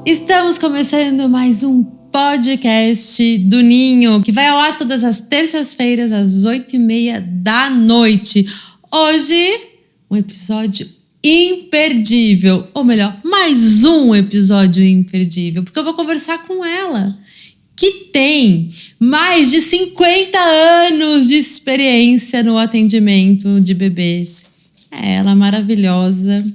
Estamos começando mais um podcast do Ninho, que vai ao ar todas as terças-feiras, às 8h30 da noite. Hoje, um episódio imperdível, ou melhor, mais um episódio imperdível, porque eu vou conversar com ela, que tem mais de 50 anos de experiência no atendimento de bebês. É ela maravilhosa,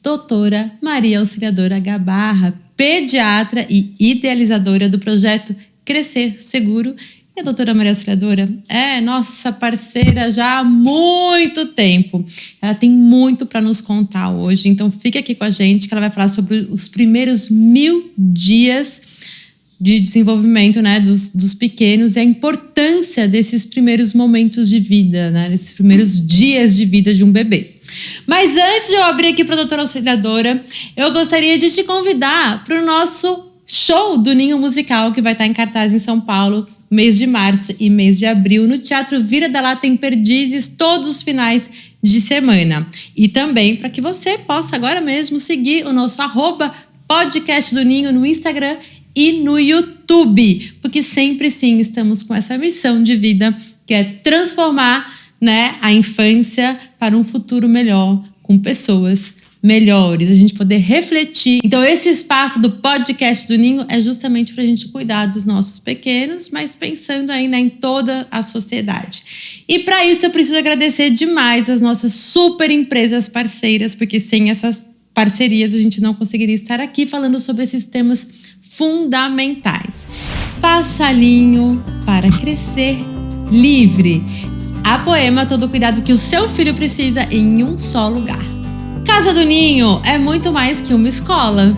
doutora Maria Auxiliadora Gabarra, pediatra e idealizadora do projeto Crescer Seguro. E a doutora Maria Auxiliadora é nossa parceira já há muito tempo. Ela tem muito para nos contar hoje, então fica aqui com a gente que ela vai falar sobre os primeiros 1000 dias de desenvolvimento, né, dos pequenos e a importância desses primeiros momentos de vida, né, desses primeiros dias de vida de um bebê. Mas antes de eu abrir aqui para a doutora Auxiliadora, eu gostaria de te convidar para o nosso show do Ninho Musical, que vai estar em cartaz em São Paulo, mês de março e mês de abril, no Teatro Vira da Lata em Perdizes, todos os finais de semana. E também para que você possa agora mesmo seguir o nosso @podcast do Ninho no Instagram e no YouTube, porque sempre sim estamos com essa missão de vida, que é transformar, né, a infância para um futuro melhor, com pessoas melhores, a gente poder refletir. Então esse espaço do podcast do Ninho é justamente para a gente cuidar dos nossos pequenos, mas pensando aí, né, em toda a sociedade. E para isso eu preciso agradecer demais as nossas super empresas parceiras, porque sem essas parcerias a gente não conseguiria estar aqui falando sobre esses temas fundamentais. Passalinho para crescer livre. A Poema, todo o cuidado que o seu filho precisa em um só lugar. Casa do Ninho é muito mais que uma escola.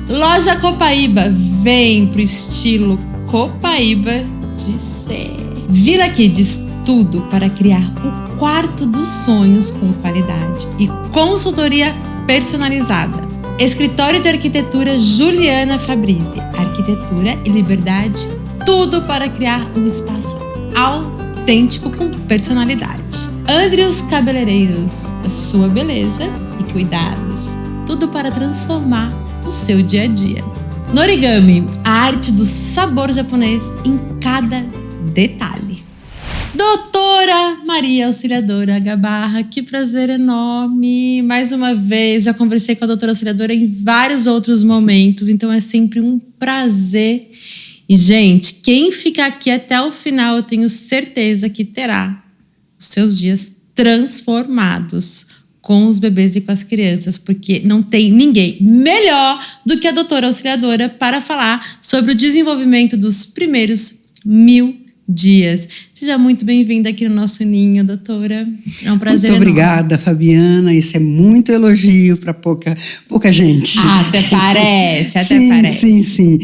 Loja Copaíba, vem pro estilo Copaíba de ser. Vila Kids, tudo para criar o quarto dos sonhos com qualidade e consultoria personalizada. Escritório de Arquitetura Juliana Fabrizi, arquitetura e liberdade, tudo para criar um espaço autêntico com personalidade. Andrews Cabeleireiros, a sua beleza e cuidados, tudo para transformar o seu dia a dia. Norigami, a arte do sabor japonês em cada detalhe. Doutora Maria Auxiliadora Gabarra, que prazer enorme. Mais uma vez, já conversei com a doutora Auxiliadora em vários outros momentos, então é sempre um prazer. E, gente, quem ficar aqui até o final, eu tenho certeza que terá os seus dias transformados com os bebês e com as crianças, porque não tem ninguém melhor do que a doutora Auxiliadora para falar sobre o desenvolvimento dos primeiros 1000 dias. Seja muito bem-vinda aqui no nosso Ninho, doutora. É um prazer. Muito obrigada, Fabiana. Isso é muito elogio para pouca gente. Até parece, sim, parece. Sim.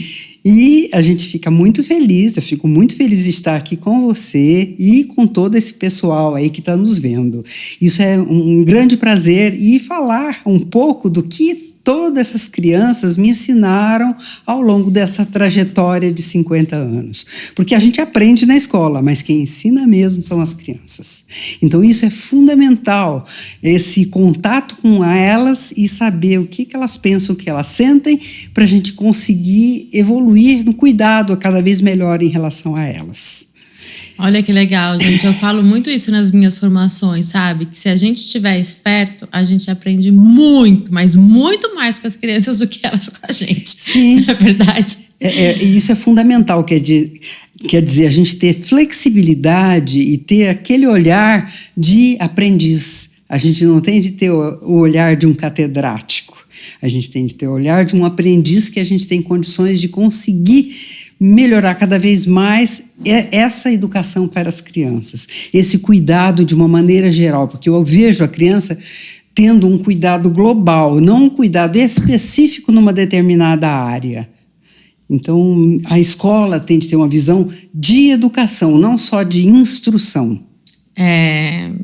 E a gente fica muito feliz, eu fico muito feliz de estar aqui com você e com todo esse pessoal aí que está nos vendo. Isso é um grande prazer e falar um pouco do que todas essas crianças me ensinaram ao longo dessa trajetória de 50 anos. Porque a gente aprende na escola, mas quem ensina mesmo são as crianças. Então isso é fundamental, esse contato com elas e saber o que elas pensam, o que elas sentem, para a gente conseguir evoluir no cuidado cada vez melhor em relação a elas. Olha que legal, gente. Eu falo muito isso nas minhas formações, sabe? Que se a gente estiver esperto, a gente aprende muito, mas muito mais com as crianças do que elas com a gente. Sim. Não é verdade? Isso é fundamental, quer dizer, a gente ter flexibilidade e ter aquele olhar de aprendiz. A gente não tem de ter o olhar de um catedrático. A gente tem de ter o olhar de um aprendiz que a gente tem condições de conseguir melhorar cada vez mais essa educação para as crianças, esse cuidado de uma maneira geral, porque eu vejo a criança tendo um cuidado global, não um cuidado específico numa determinada área. Então, a escola tem de ter uma visão de educação, não só de instrução.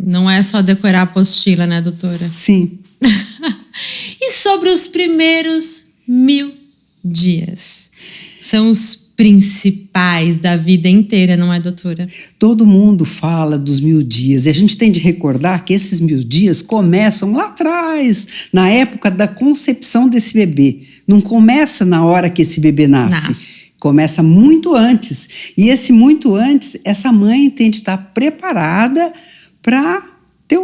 Não é só decorar a apostila, né, doutora? Sim. E sobre os primeiros 1000 dias? São os principais da vida inteira, não é, doutora? Todo mundo fala dos 1000 dias e a gente tem de recordar que esses 1000 dias começam lá atrás, na época da concepção desse bebê. Não começa na hora que esse bebê nasce. Começa muito antes. E esse muito antes, essa mãe tem de estar preparada para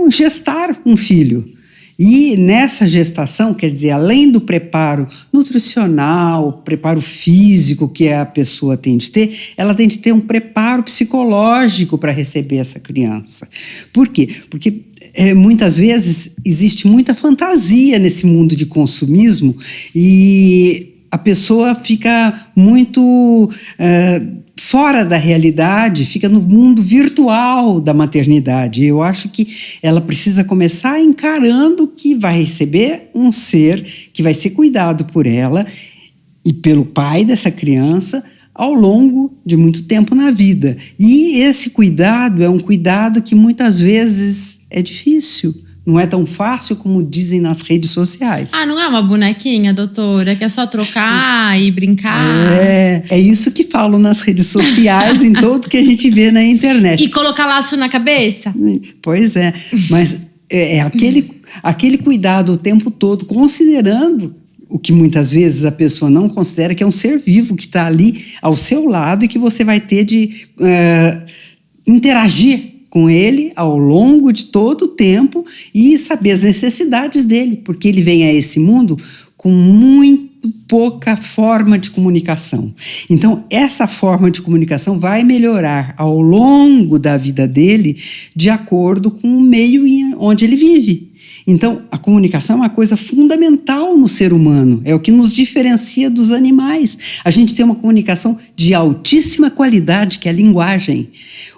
gestar um filho. E nessa gestação, quer dizer, além do preparo nutricional, preparo físico que a pessoa tem de ter, ela tem de ter um preparo psicológico para receber essa criança. Por quê? Porque muitas vezes existe muita fantasia nesse mundo de consumismo e a pessoa fica muito fora da realidade, fica no mundo virtual da maternidade. Eu acho que ela precisa começar encarando que vai receber um ser que vai ser cuidado por ela e pelo pai dessa criança ao longo de muito tempo na vida. E esse cuidado é um cuidado que muitas vezes é difícil. Não é tão fácil como dizem nas redes sociais. Ah, não é uma bonequinha, doutora? Que é só trocar e brincar? É isso que falam nas redes sociais, em tudo que a gente vê na internet. E colocar laço na cabeça? Pois é, mas é aquele cuidado o tempo todo, considerando o que muitas vezes a pessoa não considera, que é um ser vivo que está ali ao seu lado e que você vai ter de interagir com ele ao longo de todo o tempo e saber as necessidades dele, porque ele vem a esse mundo com muito pouca forma de comunicação. Então, essa forma de comunicação vai melhorar ao longo da vida dele de acordo com o meio onde ele vive. Então, a comunicação é uma coisa fundamental no ser humano, é o que nos diferencia dos animais. A gente tem uma comunicação de altíssima qualidade, que é a linguagem.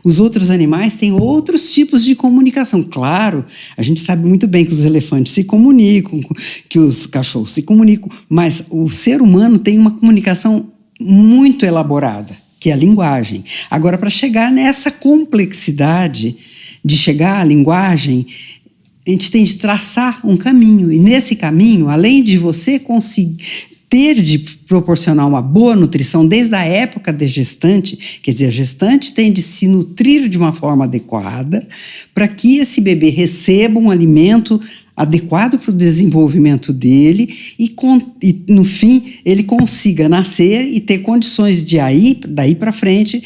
Os outros animais têm outros tipos de comunicação. Claro, a gente sabe muito bem que os elefantes se comunicam, que os cachorros se comunicam, mas o ser humano tem uma comunicação muito elaborada, que é a linguagem. Agora, para chegar nessa complexidade de chegar à linguagem, a gente tem de traçar um caminho. E nesse caminho, além de você conseguir ter de proporcionar uma boa nutrição desde a época da gestante, quer dizer, a gestante tem de se nutrir de uma forma adequada para que esse bebê receba um alimento adequado para o desenvolvimento dele e no fim, ele consiga nascer e ter condições de daí para frente,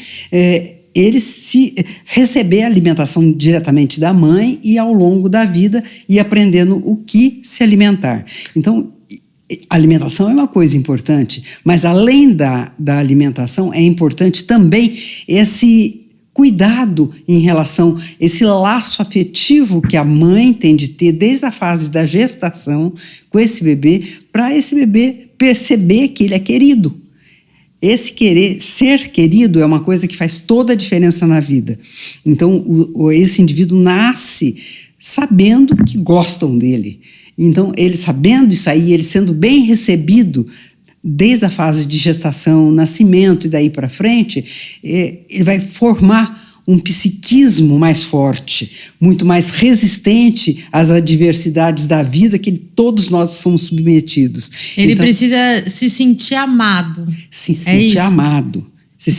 ele receber a alimentação diretamente da mãe e ao longo da vida ir aprendendo o que se alimentar. Então, a alimentação é uma coisa importante, mas além da alimentação, é importante também esse cuidado em relação a esse laço afetivo que a mãe tem de ter desde a fase da gestação com esse bebê, para esse bebê perceber que ele é querido. Esse ser querido é uma coisa que faz toda a diferença na vida. Então, esse indivíduo nasce sabendo que gostam dele. Então, ele sabendo isso aí, ele sendo bem recebido desde a fase de gestação, nascimento e daí para frente, ele vai formar um psiquismo mais forte, muito mais resistente às adversidades da vida que todos nós somos submetidos. Ele precisa se sentir amado. Se sentir amado.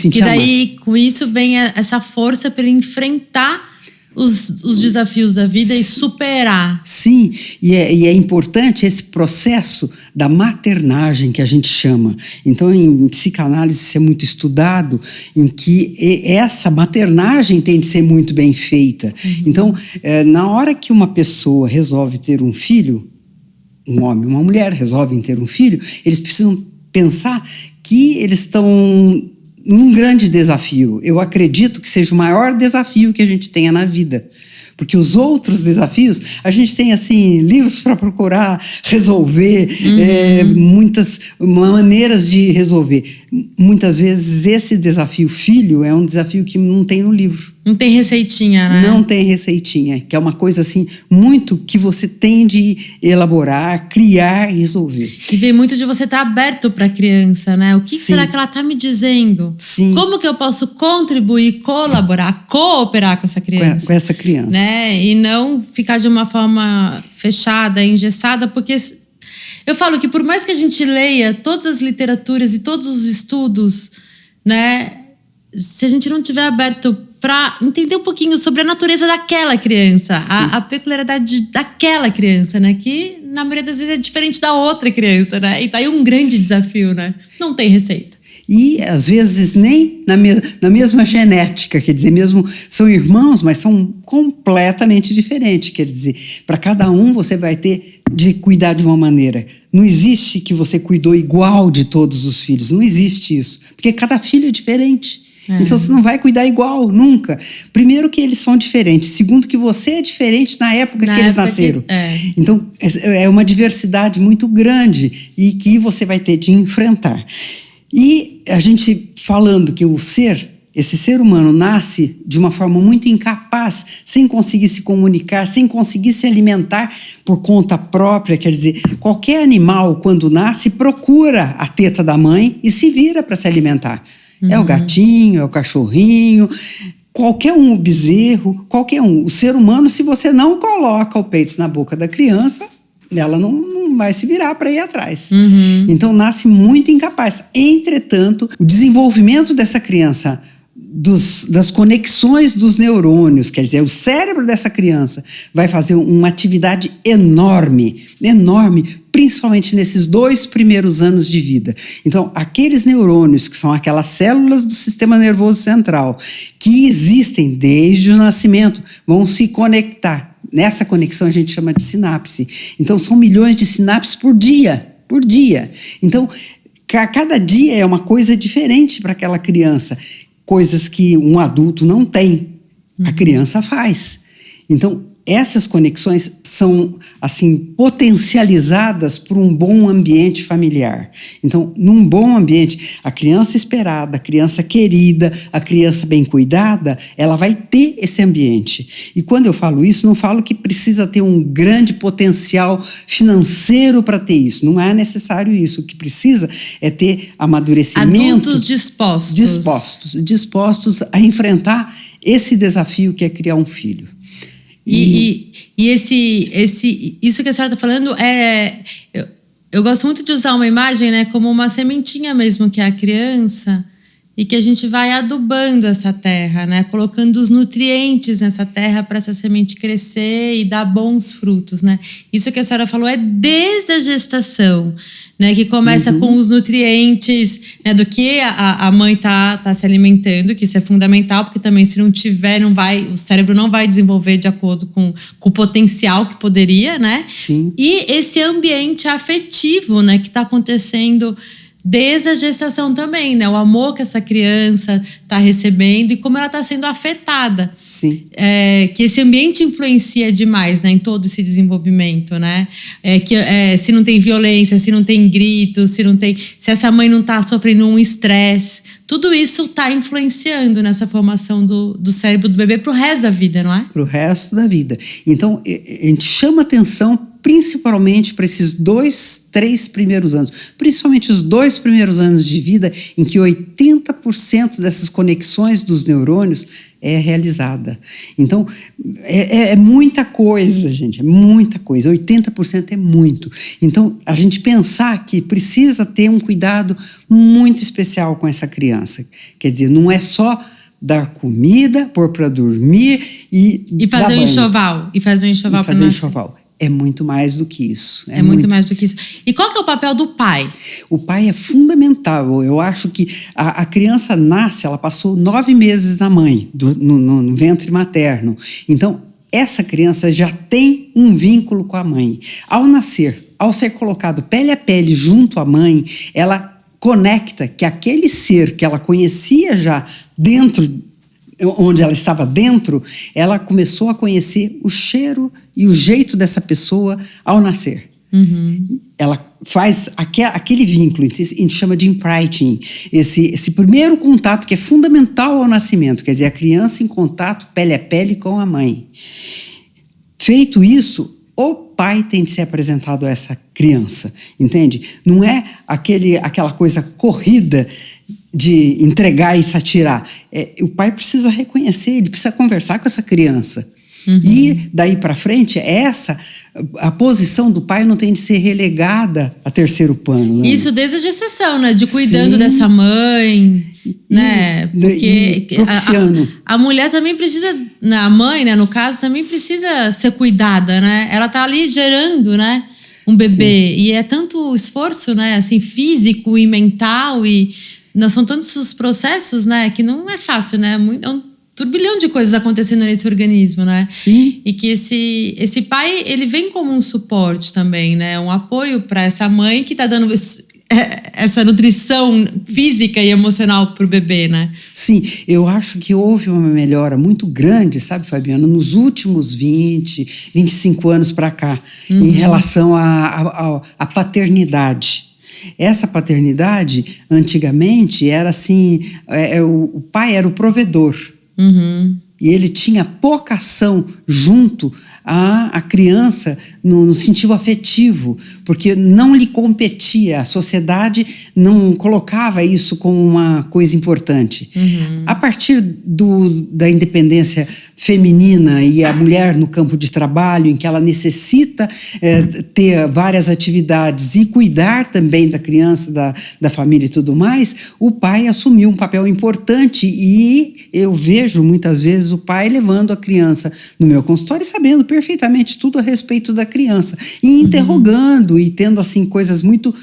E daí, com isso, vem essa força para ele enfrentar os desafios da vida e superar. Sim, e é importante esse processo da maternagem que a gente chama. Então, em psicanálise isso é muito estudado, em que essa maternagem tem de ser muito bem feita. Então, na hora que uma pessoa resolve ter um filho, um homem e uma mulher resolvem ter um filho, eles precisam pensar que eles estão um grande desafio. Eu acredito que seja o maior desafio que a gente tenha na vida. Porque os outros desafios, a gente tem, assim, livros para procurar resolver, muitas maneiras de resolver. Muitas vezes esse desafio filho é um desafio que não tem no livro. Não tem receitinha, né? Não tem receitinha, que é uma coisa assim, muito que você tem de elaborar, criar e resolver. E vem muito de você estar aberto para a criança, né? O que será que ela está me dizendo? Sim. Como que eu posso contribuir, colaborar, cooperar com essa criança? Com essa criança. Né? E não ficar de uma forma fechada, engessada, porque eu falo que por mais que a gente leia todas as literaturas e todos os estudos, né? Se a gente não tiver aberto para entender um pouquinho sobre a natureza daquela criança, a peculiaridade daquela criança, né? Que, na maioria das vezes, é diferente da outra criança, né? E tá aí um grande desafio, né? Não tem receita. E, às vezes, nem na mesma genética, quer dizer, mesmo são irmãos, mas são completamente diferentes. Quer dizer, para cada um você vai ter de cuidar de uma maneira. Não existe que você cuidou igual de todos os filhos, não existe isso. Porque cada filho é diferente. Então você não vai cuidar igual, nunca. Primeiro que eles são diferentes. Segundo que você é diferente na época que eles nasceram. Então é uma diversidade muito grande e que você vai ter de enfrentar. E a gente falando que esse ser humano nasce de uma forma muito incapaz, sem conseguir se comunicar, sem conseguir se alimentar por conta própria. Quer dizer, qualquer animal quando nasce procura a teta da mãe e se vira para se alimentar. É o gatinho, é o cachorrinho, qualquer um, o bezerro, qualquer um. O ser humano, se você não coloca o peito na boca da criança, ela não vai se virar para ir atrás. Então, nasce muito incapaz. Entretanto, o desenvolvimento dessa criança, das conexões dos neurônios, quer dizer, o cérebro dessa criança vai fazer uma atividade enorme, principalmente nesses 2 primeiros anos de vida. Então, aqueles neurônios, que são aquelas células do sistema nervoso central, que existem desde o nascimento, vão se conectar. Nessa conexão a gente chama de sinapse. Então, são milhões de sinapses por dia. Então, cada dia é uma coisa diferente para aquela criança. Coisas que um adulto não tem, a criança faz. Então, essas conexões são, assim, potencializadas por um bom ambiente familiar. Então, num bom ambiente, a criança esperada, a criança querida, a criança bem cuidada, ela vai ter esse ambiente. E quando eu falo isso, não falo que precisa ter um grande potencial financeiro para ter isso. Não é necessário isso. O que precisa é ter amadurecimento. Adultos dispostos a enfrentar esse desafio que é criar um filho. Isso que a senhora está falando eu gosto muito de usar uma imagem, né, como uma sementinha mesmo, que é a criança, e que a gente vai adubando essa terra, né, colocando os nutrientes nessa terra para essa semente crescer e dar bons frutos, né. Isso que a senhora falou é desde a gestação, né, que começa com os nutrientes, né, do que a mãe tá se alimentando, que isso é fundamental, porque também se não tiver, o cérebro não vai desenvolver de acordo com o potencial que poderia, né? Sim. E esse ambiente afetivo, né, que está acontecendo desde a gestação também, né? O amor que essa criança está recebendo e como ela está sendo afetada. Sim. Que esse ambiente influencia demais, né, em todo esse desenvolvimento, né? Se não tem violência, se não tem gritos, se essa mãe não está sofrendo um estresse, tudo isso está influenciando nessa formação do cérebro do bebê pro resto da vida, não é? Pro resto da vida. Então, a gente chama atenção principalmente para esses 2, 3 primeiros anos. Principalmente os 2 primeiros anos de vida, em que 80% dessas conexões dos neurônios é realizada. Então, é muita coisa, gente, é muita coisa. 80% é muito. Então, a gente pensar que precisa ter um cuidado muito especial com essa criança. Quer dizer, não é só dar comida, pôr para dormir e fazer um enxoval. E fazer um enxoval. É muito mais do que isso. É muito mais do que isso. E qual que é o papel do pai? O pai é fundamental. Eu acho que a criança nasce, ela passou 9 meses na mãe, no ventre materno. Então, essa criança já tem um vínculo com a mãe. Ao nascer, ao ser colocado pele a pele junto à mãe, ela conecta que aquele ser que ela conhecia já dentro, onde ela estava dentro, ela começou a conhecer o cheiro e o jeito dessa pessoa ao nascer. Ela faz aquele vínculo, a gente chama de imprinting, esse primeiro contato que é fundamental ao nascimento, quer dizer, a criança em contato pele a pele com a mãe. Feito isso, o pai tem de ser apresentado a essa criança, entende? Não é aquela coisa corrida de entregar e se atirar. O pai precisa reconhecer, ele precisa conversar com essa criança. Uhum. E daí para frente, a posição do pai não tem de ser relegada a terceiro plano. Né? Isso desde a gestação, né? De cuidando dessa mãe, né? Porque propiciando. A mulher também precisa, a mãe, né, no caso, também precisa ser cuidada, né? Ela tá ali gerando, né, um bebê. Sim. E é tanto esforço, né, assim, físico e mental são tantos os processos, né, que não é fácil, né? É um turbilhão de coisas acontecendo nesse organismo, né? Sim. E que esse pai, ele vem como um suporte também, né? Um apoio para essa mãe que tá dando essa nutrição física e emocional pro bebê, né? Sim, eu acho que houve uma melhora muito grande, sabe, Fabiana, nos últimos 20, 25 anos para cá, em relação à paternidade. Essa paternidade, antigamente, era assim, o pai era o provedor. Uhum. E ele tinha pouca ação junto à criança no sentido afetivo, porque não lhe competia, a sociedade não colocava isso como uma coisa importante. Uhum. A partir da independência feminina e a mulher no campo de trabalho, em que ela necessita ter várias atividades e cuidar também da criança, da família e tudo mais, o pai assumiu um papel importante e eu vejo muitas vezes o pai levando a criança no meu consultório e sabendo perfeitamente tudo a respeito da criança e interrogando e tendo assim coisas muito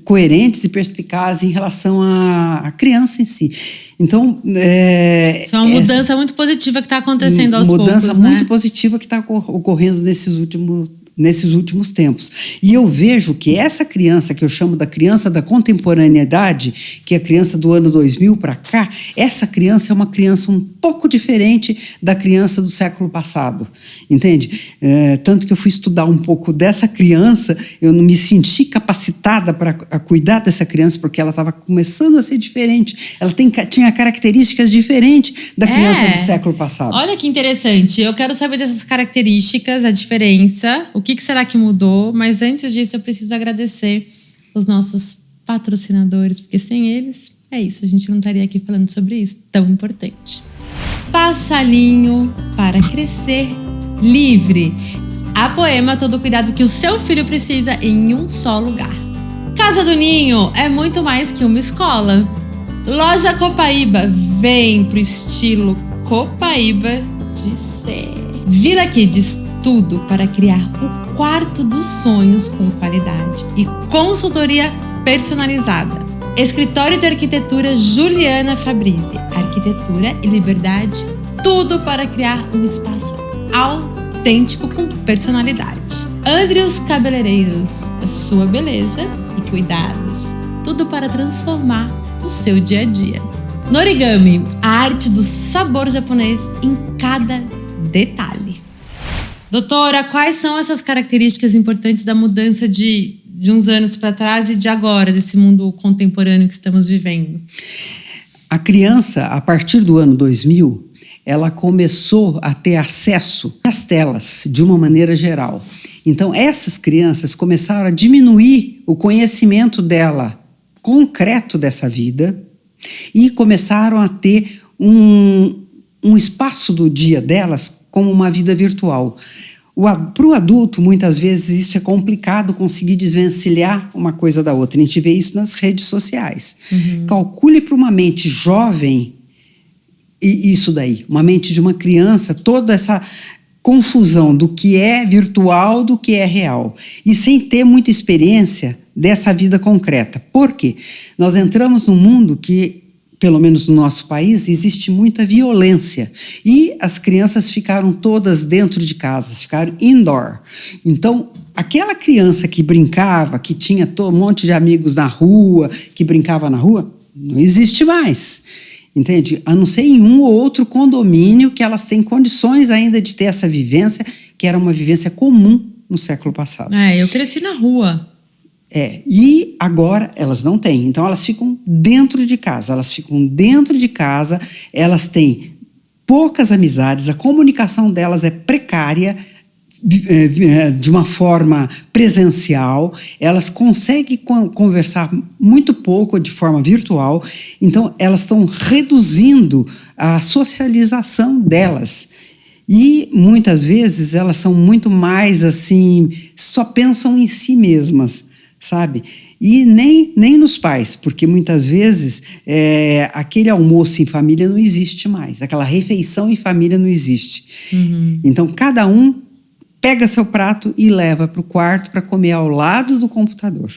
coerentes e perspicazes em relação à criança em si. Então, isso é uma mudança muito positiva que está acontecendo aos poucos, né? Mudança muito positiva que está ocorrendo nesses últimos tempos. E eu vejo que essa criança, que eu chamo da criança da contemporaneidade, que é a criança do ano 2000 para cá, essa criança é uma criança um pouco diferente da criança do século passado, entende? Tanto que eu fui estudar um pouco dessa criança, eu não me senti capacitada para cuidar dessa criança, porque ela estava começando a ser diferente, ela tinha características diferentes da criança do século passado. Olha que interessante, eu quero saber dessas características, a diferença, o que será que mudou, mas antes disso eu preciso agradecer os nossos patrocinadores, porque sem eles, é isso, a gente não estaria aqui falando sobre isso, tão importante. Passalinho para crescer livre. A Poema, todo o cuidado que o seu filho precisa em um só lugar. Casa do Ninho é muito mais que uma escola. Loja Copaíba, vem pro estilo Copaíba de ser. Vila Kids, tudo para criar o quarto dos sonhos com qualidade e consultoria personalizada. Escritório de Arquitetura Juliana Fabrizi. Arquitetura e liberdade, tudo para criar um espaço autêntico com personalidade. Andrews Cabeleireiros, a sua beleza e cuidados, tudo para transformar o seu dia a dia. Norigami, a arte do sabor japonês em cada detalhe. Doutora, quais são essas características importantes da mudança de uns anos para trás e de agora, desse mundo contemporâneo que estamos vivendo? A criança, a partir do ano 2000, ela começou a ter acesso às telas, de uma maneira geral. Então, essas crianças começaram a diminuir o conhecimento dela, concreto dessa vida, e começaram a ter um espaço do dia delas como uma vida virtual. Para o adulto, muitas vezes, isso é complicado conseguir desvencilhar uma coisa da outra. A gente vê isso nas redes sociais. Uhum. Calcule para uma mente jovem isso daí, uma mente de uma criança, toda essa confusão do que é virtual, do que é real. E sem ter muita experiência dessa vida concreta. Por quê? Nós entramos num mundo que, pelo menos no nosso país, existe muita violência. E as crianças ficaram todas dentro de casa, ficaram indoor. Então, aquela criança que brincava, que tinha um monte de amigos na rua, que brincava na rua, não existe mais. Entende? A não ser em um ou outro condomínio que elas têm condições ainda de ter essa vivência, que era uma vivência comum no século passado. Eu cresci na rua. E agora elas não têm. Então elas ficam dentro de casa. Elas têm poucas amizades, a comunicação delas é precária, de uma forma presencial, elas conseguem conversar muito pouco de forma virtual, então elas estão reduzindo a socialização delas. E muitas vezes elas são muito mais assim, só pensam em si mesmas, sabe? E nem nos pais, porque muitas vezes aquele almoço em família não existe mais, aquela refeição em família não existe. Então cada um pega seu prato e leva para o quarto para comer ao lado do computador.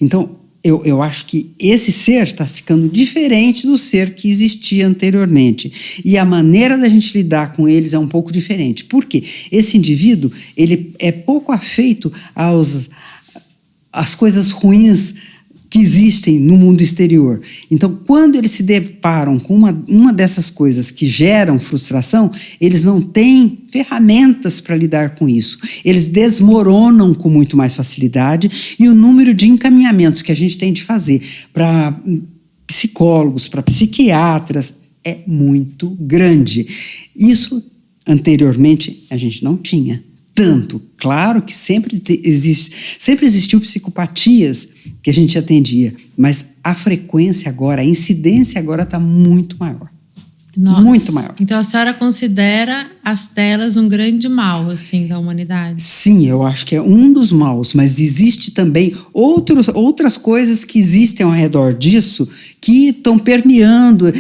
Então eu acho que esse ser está ficando diferente do ser que existia anteriormente. E a maneira da gente lidar com eles é um pouco diferente. Por quê? Esse indivíduo ele é pouco afeito às coisas ruins que existem no mundo exterior. Então, quando eles se deparam com uma dessas coisas que geram frustração, eles não têm ferramentas para lidar com isso. Eles desmoronam com muito mais facilidade e o número de encaminhamentos que a gente tem de fazer para psicólogos, para psiquiatras, é muito grande. Isso, anteriormente, a gente não tinha tanto. Claro que sempre existiu psicopatias que a gente atendia, mas a frequência agora, a incidência agora está muito maior. Nossa. Muito maior. Então a senhora considera as telas um grande mal, assim, da humanidade? Sim, eu acho que é um dos maus, mas existe também outras coisas que existem ao redor disso que estão permeando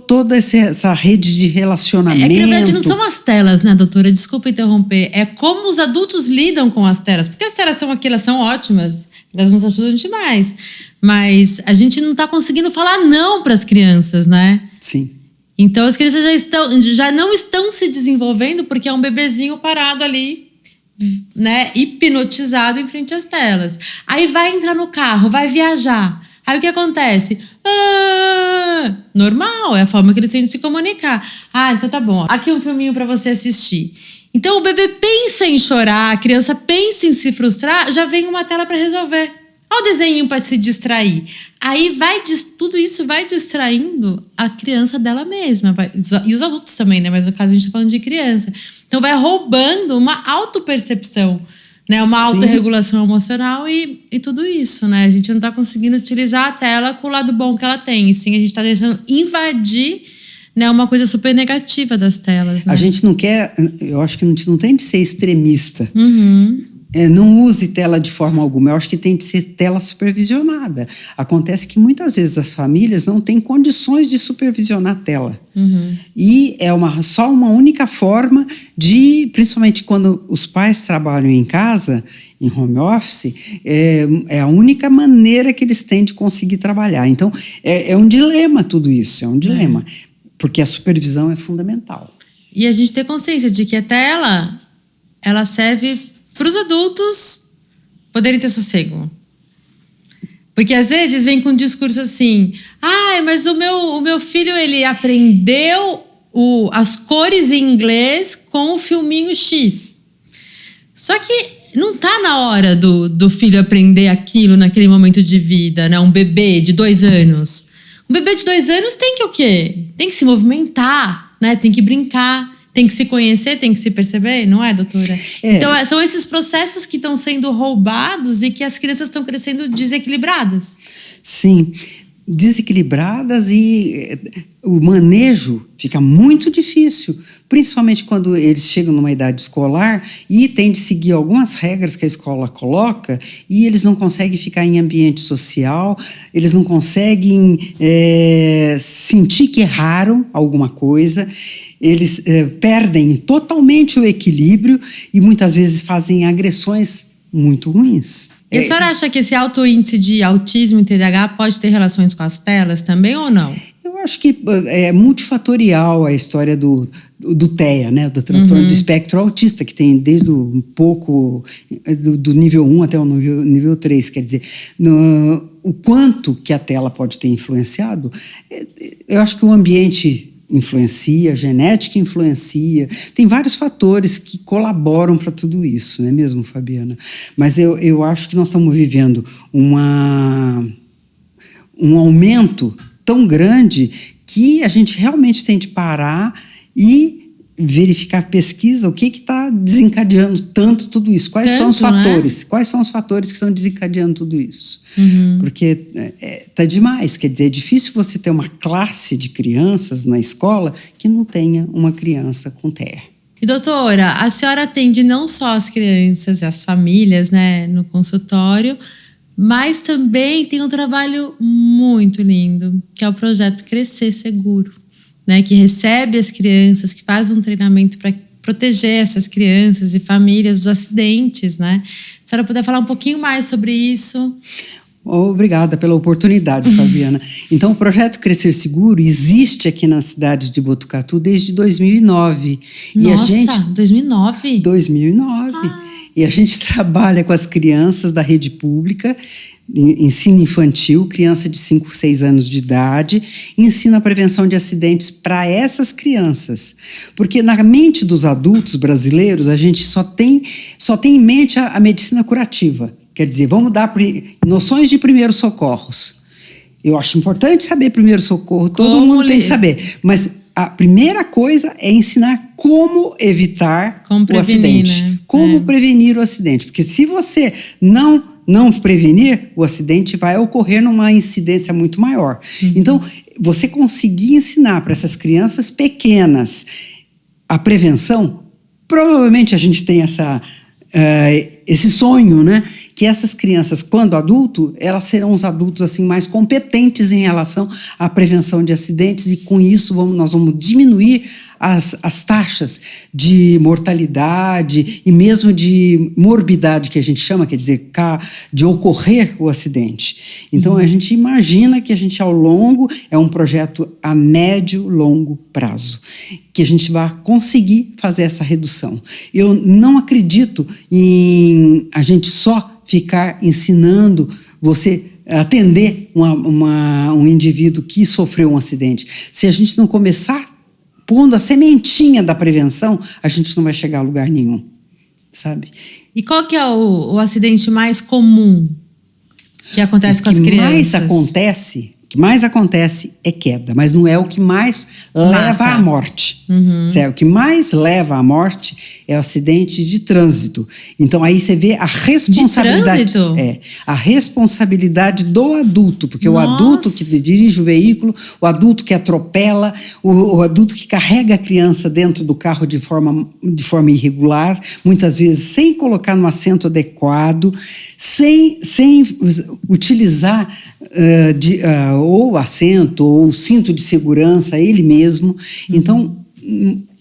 toda essa rede de relacionamento. É que, na verdade, não são as telas, né, doutora? Desculpa interromper. É como os adultos lidam com as telas. Porque as telas são aqui, elas são ótimas, elas nos ajudam demais. Mas a gente não está conseguindo falar não para as crianças, né? Sim. Então as crianças já não estão se desenvolvendo porque é um bebezinho parado ali, né, hipnotizado em frente às telas. Aí vai entrar no carro, vai viajar. Aí o que acontece? Normal, é a forma que eles têm de se comunicar. Então tá bom, aqui um filminho pra você assistir. Então o bebê pensa em chorar, a criança pensa em se frustrar, já vem uma tela pra resolver. Olha o desenho para se distrair. Aí tudo isso vai distraindo a criança dela mesma. E os adultos também, né? Mas no caso a gente está falando de criança. Então vai roubando uma autopercepção, né? Uma autorregulação emocional e tudo isso, né? A gente não está conseguindo utilizar a tela com o lado bom que ela tem. E sim, a gente está deixando invadir, né, uma coisa super negativa das telas. Né? A gente não quer... Eu acho que a gente não tem de ser extremista. Não use tela de forma alguma. Eu acho que tem de ser tela supervisionada. Acontece que muitas vezes as famílias não têm condições de supervisionar a tela. E é só uma única forma de, principalmente quando os pais trabalham em casa, em home office, é a única maneira que eles têm de conseguir trabalhar. Então, é um dilema tudo isso, é um dilema. Porque a supervisão é fundamental. E a gente ter consciência de que a tela, ela serve para os adultos poderem ter sossego. Porque às vezes vem com um discurso assim: mas o meu filho, ele aprendeu as cores em inglês com o filminho X. Só que não tá na hora do filho aprender aquilo naquele momento de vida, né? Um bebê de 2 anos. Um bebê de 2 anos tem que o quê? Tem que se movimentar, né? Tem que brincar. Tem que se conhecer, tem que se perceber, não é, doutora? Então, são esses processos que estão sendo roubados e que as crianças estão crescendo desequilibradas. Sim, desequilibradas e o manejo fica muito difícil, principalmente quando eles chegam numa idade escolar e têm de seguir algumas regras que a escola coloca e eles não conseguem ficar em ambiente social, eles não conseguem sentir que erraram alguma coisa, eles perdem totalmente o equilíbrio e muitas vezes fazem agressões muito ruins. E a senhora acha que esse alto índice de autismo e TDAH pode ter relações com as telas também ou não? Eu acho que é multifatorial a história do TEA, né? Do transtorno do espectro autista, que tem desde um pouco do nível 1 até o nível 3. Quer dizer, o quanto que a tela pode ter influenciado, eu acho que o ambiente influencia, a genética influencia, tem vários fatores que colaboram para tudo isso, não é mesmo, Fabiana? Mas eu acho que nós estamos vivendo um aumento tão grande que a gente realmente tem de parar e verificar, pesquisa, o que está desencadeando tanto tudo isso. Quais são os fatores? Né? Quais são os fatores que estão desencadeando tudo isso? Porque tá demais. Quer dizer, é difícil você ter uma classe de crianças na escola que não tenha uma criança com TEA. E doutora, a senhora atende não só as crianças e as famílias, né, no consultório, mas também tem um trabalho muito lindo, que é o projeto Crescer Seguro. Né, que recebe as crianças, que faz um treinamento para proteger essas crianças e famílias dos acidentes, né? Se a senhora puder falar um pouquinho mais sobre isso. Obrigada pela oportunidade, Fabiana. Então, o projeto Crescer Seguro existe aqui na cidade de Botucatu desde 2009. Nossa, 2009? 2009. E a gente trabalha com as crianças da rede pública, ensino infantil, criança de 5, 6 anos de idade, ensina a prevenção de acidentes para essas crianças. Porque na mente dos adultos brasileiros, a gente só tem em mente a medicina curativa. Quer dizer, vamos dar noções de primeiros socorros. Eu acho importante saber primeiro socorro, todo mundo tem que saber. Mas a primeira coisa é ensinar como evitar o acidente. Né? Como prevenir o acidente. Porque se você não prevenir, o acidente vai ocorrer numa incidência muito maior. Então, você conseguir ensinar para essas crianças pequenas a prevenção, provavelmente a gente tem esse sonho, né? Que essas crianças, quando adulto, elas serão os adultos assim, mais competentes em relação à prevenção de acidentes, e com isso nós vamos diminuir as taxas de mortalidade e mesmo de morbidade, que a gente chama, quer dizer, de ocorrer o acidente. Então, a gente imagina que a gente, é um projeto a médio, longo prazo, que a gente vai conseguir fazer essa redução. Eu não acredito em a gente só ficar ensinando você atender um indivíduo que sofreu um acidente. Se a gente não começar pondo a sementinha da prevenção, a gente não vai chegar a lugar nenhum, sabe? E qual que é o acidente mais comum que acontece com as crianças? O que mais acontece é queda, mas não é o que mais leva à morte. O que mais leva à morte é o acidente de trânsito. Então aí você vê a responsabilidade. De trânsito? A responsabilidade do adulto, porque o adulto que dirige o veículo, o adulto que atropela, o adulto que carrega a criança dentro do carro de forma irregular, muitas vezes sem colocar no assento adequado, sem utilizar ou assento ou cinto de segurança ele mesmo. Então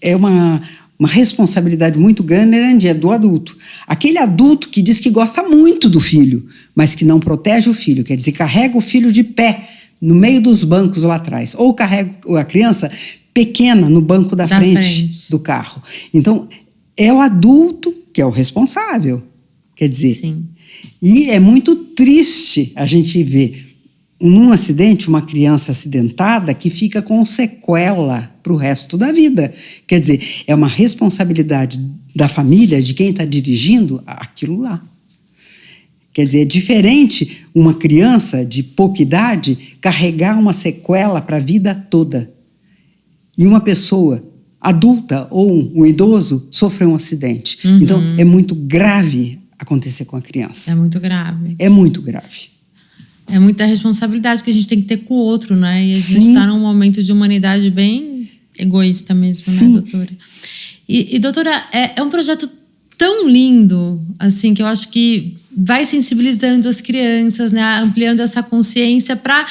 é uma responsabilidade muito grande, é do adulto. Aquele adulto que diz que gosta muito do filho, mas que não protege o filho, quer dizer, carrega o filho de pé no meio dos bancos lá atrás, ou carrega a criança pequena no banco da frente do carro. Então, é o adulto que é o responsável, quer dizer. Sim. E é muito triste a gente ver num acidente, uma criança acidentada que fica com sequela para o resto da vida. Quer dizer, é uma responsabilidade da família, de quem está dirigindo, aquilo lá. Quer dizer, é diferente uma criança de pouca idade carregar uma sequela para a vida toda. E uma pessoa adulta ou um idoso sofrer um acidente. Então, é muito grave acontecer com a criança. É muito grave. É muito grave. É muita responsabilidade que a gente tem que ter com o outro, né? E a gente está num momento de humanidade bem egoísta mesmo, né, doutora? E doutora, é um projeto tão lindo, assim, que eu acho que vai sensibilizando as crianças, né? Ampliando essa consciência para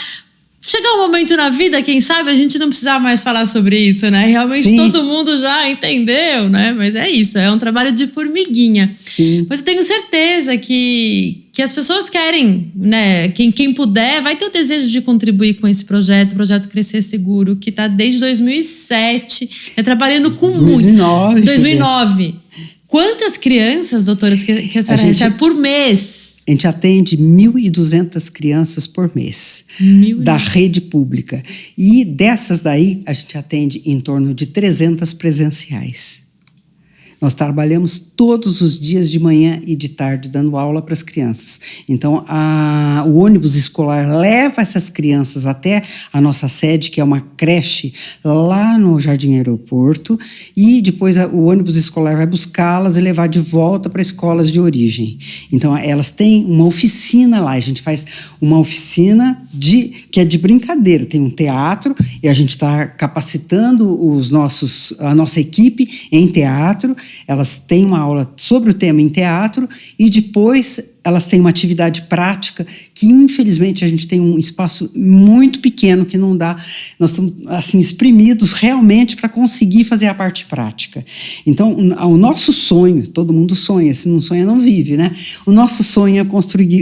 chegar um momento na vida, quem sabe, a gente não precisar mais falar sobre isso, né? Realmente todo mundo já entendeu, né? Mas é isso, é um trabalho de formiguinha. Sim. Mas eu tenho certeza que as pessoas querem, né? Quem puder, vai ter o desejo de contribuir com esse projeto, o projeto Crescer Seguro, que está desde 2007, trabalhando com 2009. Quantas crianças, doutoras, que a senhora recebe por mês? A gente atende 1.200 crianças por mês, da rede pública. E dessas daí, a gente atende em torno de 300 presenciais. Nós trabalhamos todos os dias de manhã e de tarde dando aula para as crianças. Então, o ônibus escolar leva essas crianças até a nossa sede, que é uma creche lá no Jardim Aeroporto, e depois o ônibus escolar vai buscá-las e levar de volta para escolas de origem. Então, elas têm uma oficina lá. A gente faz uma oficina que é de brincadeira. Tem um teatro e a gente está capacitando a nossa equipe em teatro. Elas têm uma aula sobre o tema em teatro e depois elas têm uma atividade prática que, infelizmente, a gente tem um espaço muito pequeno que não dá. Nós estamos assim, espremidos realmente para conseguir fazer a parte prática. Então, o nosso sonho, todo mundo sonha, se não sonha não vive, né? O nosso sonho é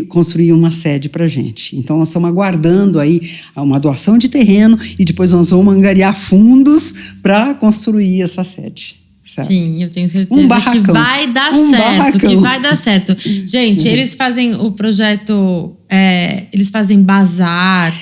construir uma sede para a gente. Então, nós estamos aguardando aí uma doação de terreno e depois nós vamos angariar fundos para construir essa sede. Certo. Sim, eu tenho certeza que vai dar certo. Que vai dar certo. Gente, eles fazem o projeto, eles fazem bazar,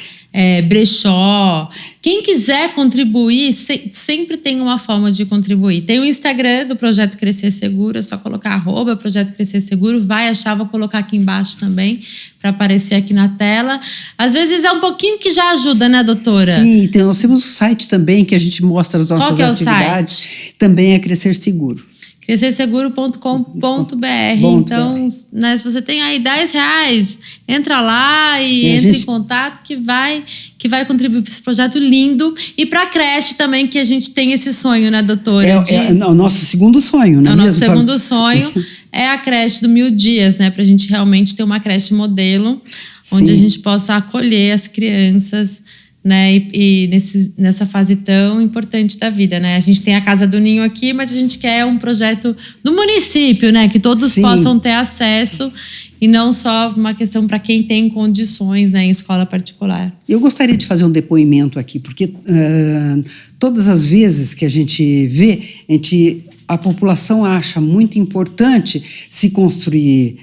brechó. Quem quiser contribuir, sempre tem uma forma de contribuir. Tem o Instagram do Projeto Crescer Seguro, é só colocar @Projeto Crescer Seguro, vai achar, vou colocar aqui embaixo também, para aparecer aqui na tela. Às vezes é um pouquinho que já ajuda, né, doutora? Sim, nós temos o site também, que a gente mostra as nossas atividades. Site? Também é Crescer Seguro. crescerseguro.com.br. Então, né, se você tem aí R$10, entra lá e entra em contato que vai contribuir para esse projeto lindo. E para a creche também, que a gente tem esse sonho, né, doutora? É o nosso segundo sonho, né? O nosso segundo sonho é a creche do 1000 dias, né? Para a gente realmente ter uma creche modelo, onde a gente possa acolher as crianças, né, e nessa fase tão importante da vida, né? A gente tem a Casa do Ninho aqui, mas a gente quer um projeto do município, né? Que todos possam ter acesso e não só uma questão para quem tem condições, né, em escola particular. Eu gostaria de fazer um depoimento aqui, porque todas as vezes que a gente vê, a população acha muito importante se construir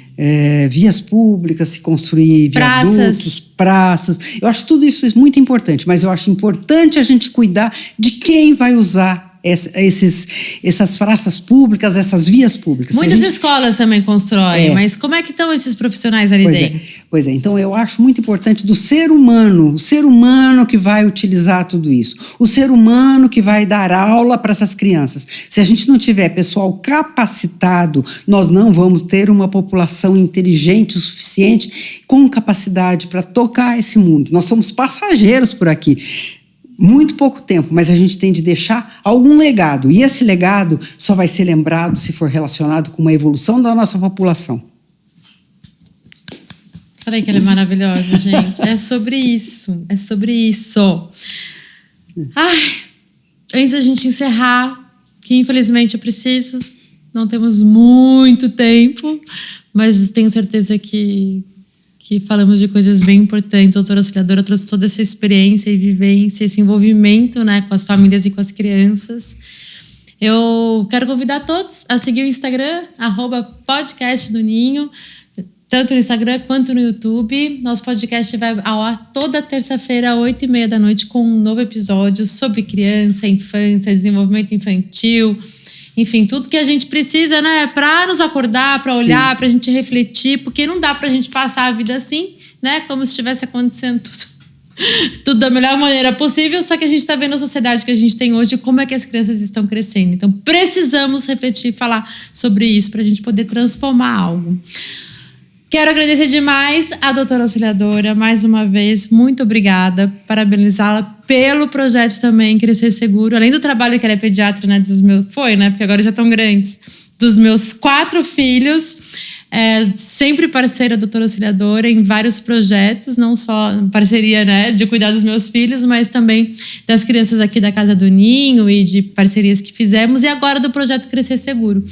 vias públicas, se construir viadutos, praças. Eu acho tudo isso muito importante, mas eu acho importante a gente cuidar de quem vai usar essas praças públicas, essas vias públicas. Muitas escolas também constroem, mas como é que estão esses profissionais ali dentro? Pois é, então eu acho muito importante do ser humano, o ser humano que vai utilizar tudo isso, o ser humano que vai dar aula para essas crianças. Se a gente não tiver pessoal capacitado, nós não vamos ter uma população inteligente o suficiente, com capacidade para tocar esse mundo. Nós somos passageiros por aqui. Muito pouco tempo, mas a gente tem de deixar algum legado. E esse legado só vai ser lembrado se for relacionado com uma evolução da nossa população. Falei que ela é maravilhosa, gente. É sobre isso. É sobre isso. Ai, antes da gente encerrar, que infelizmente eu preciso, não temos muito tempo, mas tenho certeza que falamos de coisas bem importantes. A doutora auxiliadora trouxe toda essa experiência e vivência, esse envolvimento, né, com as famílias e com as crianças. Eu quero convidar todos a seguir o Instagram, @podcastdoninho, tanto no Instagram quanto no YouTube. Nosso podcast vai ao ar toda terça-feira, às 20h30 com um novo episódio sobre criança, infância, desenvolvimento infantil. Enfim, tudo que a gente precisa, né, para nos acordar, para olhar, para a gente refletir, porque não dá para a gente passar a vida assim, né, como se estivesse acontecendo tudo da melhor maneira possível, só que a gente está vendo a sociedade que a gente tem hoje, como é que as crianças estão crescendo. Então, precisamos refletir e falar sobre isso para a gente poder transformar algo. Quero agradecer demais a doutora auxiliadora, mais uma vez, muito obrigada, parabenizá-la pelo projeto também Crescer Seguro, além do trabalho que ela é pediatra, né, porque agora já estão grandes, dos meus 4 filhos, sempre parceira da doutora auxiliadora em vários projetos, não só parceria, né, de cuidar dos meus filhos, mas também das crianças aqui da Casa do Ninho e de parcerias que fizemos, e agora do projeto Crescer Seguro.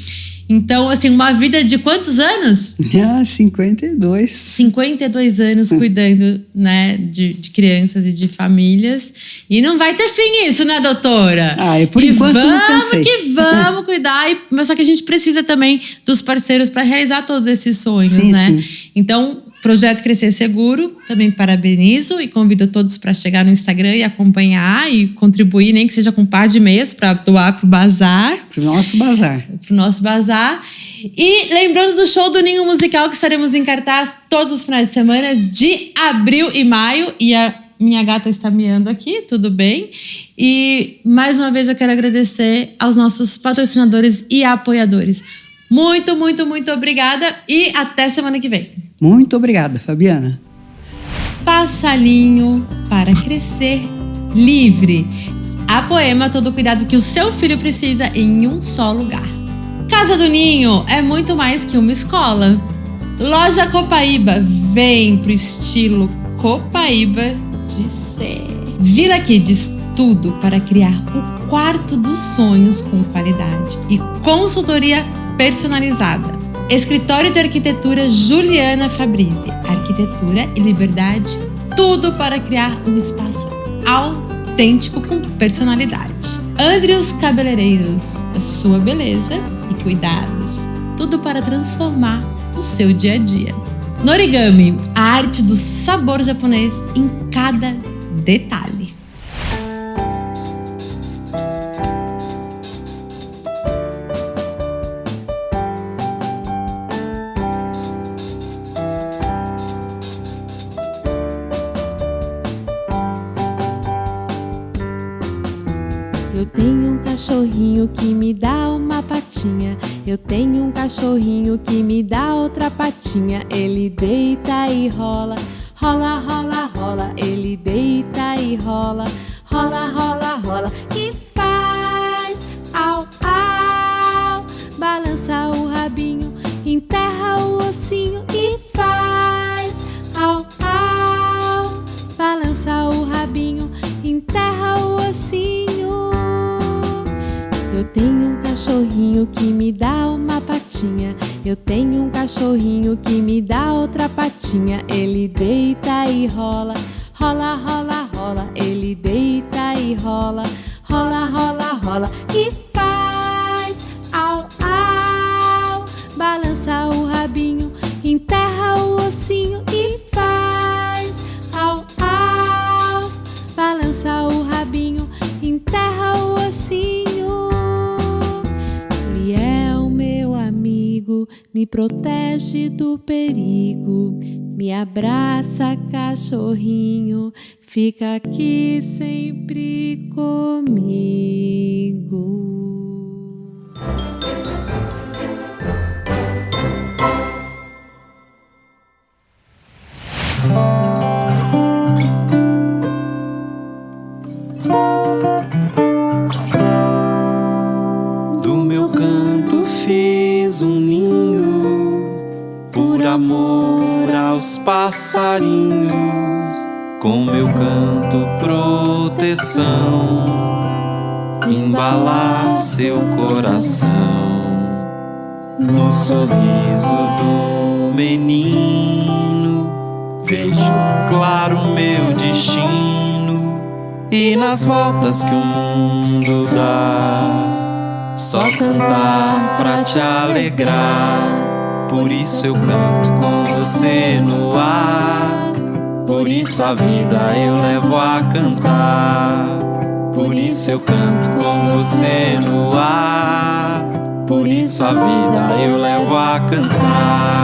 Então, assim, uma vida de quantos anos? 52. 52 anos cuidando, né, de crianças e de famílias. E não vai ter fim isso, né, doutora? Por enquanto eu não pensei. Vamos cuidar. Mas só que a gente precisa também dos parceiros para realizar todos esses sonhos, né? Sim. Então, Projeto Crescer Seguro, também parabenizo e convido todos para chegar no Instagram e acompanhar e contribuir, nem que seja com um par de meias, para doar pro bazar. Pro nosso bazar. E lembrando do show do Ninho Musical, que estaremos em cartaz todos os finais de semana de abril e maio. E a minha gata está miando aqui, tudo bem? E mais uma vez eu quero agradecer aos nossos patrocinadores e apoiadores. Muito, muito, muito obrigada e até semana que vem. Muito obrigada, Fabiana. Passarinho para crescer livre. A Poema, todo o cuidado que o seu filho precisa em um só lugar. Casa do Ninho é muito mais que uma escola. Loja Copaíba, vem pro estilo Copaíba de ser. Vila Kids, tudo para criar o quarto dos sonhos com qualidade e consultoria personalizada. Escritório de Arquitetura Juliana Fabrizi. Arquitetura e liberdade, tudo para criar um espaço autêntico com personalidade. Andrews Cabeleireiros, a sua beleza e cuidados, tudo para transformar o seu dia a dia. Norigami, a arte do sabor japonês em cada detalhe. Eu tenho um cachorrinho que me dá uma patinha. Eu tenho um cachorrinho que me dá outra patinha. Ele deita e rola, rola, rola, rola. Ele deita e rola, rola, rola, rola. E faz au, au. Balança o rabinho, enterra o ossinho e faz au, au. Balança o rabinho, enterra o ossinho. Eu tenho um cachorrinho que me dá uma patinha. Eu tenho um cachorrinho que me dá outra patinha. Ele deita e rola, rola, rola, rola. Ele deita e rola, rola, rola, rola. E faz au, au. Balança o rabinho, enterra o ossinho e faz au, au. Balança o rabinho, enterra o ossinho. Ele é o meu amigo, me protege do perigo. Me abraça, cachorrinho, fica aqui sempre comigo. Do meu canto fiz um ninho, por amor aos passarinhos, com meu canto proteção, embalar seu coração. No sorriso do menino vejo claro meu destino, e nas voltas que o mundo dá, só cantar pra te alegrar. Por isso eu canto com você no ar, por isso a vida eu levo a cantar. Por isso eu canto com você no ar, por isso a vida eu levo a cantar.